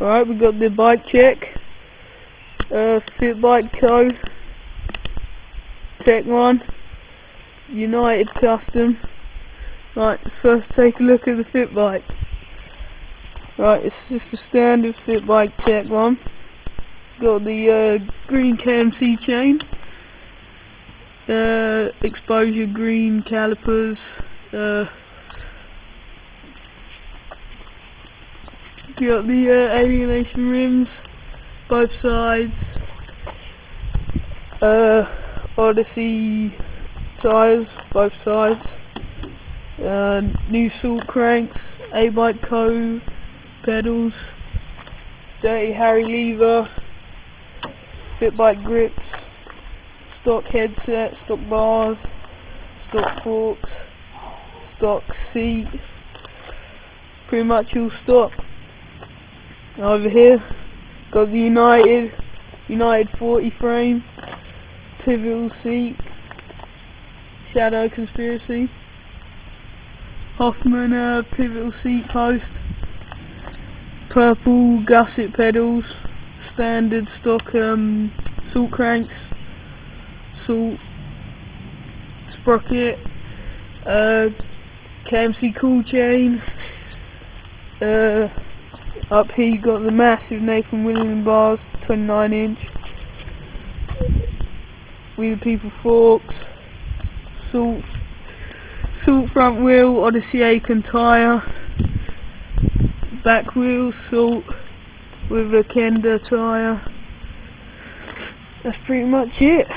Alright, we got the bike check. bikes.To. Check 1. United Custom. Right, first take a look at the fit bike. Right, it's just a standard fit bike check 1. Got the green KMC chain. Exposure green calipers. Got the alienation rims, both sides. Odyssey tyres, both sides. New salt cranks, bikes.To pedals, Dirty Harry lever, fit bike grips, stock headset, stock bars, stock forks, stock seat, pretty much all stock. Over here got the United 40 frame, pivotal seat, shadow conspiracy, Hoffman pivotal seat post, purple gusset pedals, standard stock salt cranks, salt sprocket, KMC cool chain. Up here you got the massive Nathan Williams bars, 29" with the people forks, salt front wheel, Odyssey Aiken tyre, back wheel salt with a Kenda tyre. That's pretty much it.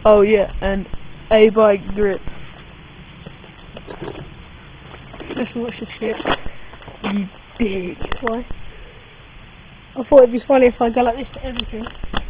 Oh yeah, and bike grips. Let's watch this shit. You dick. Why? I thought it'd be funny if I go like this to everything.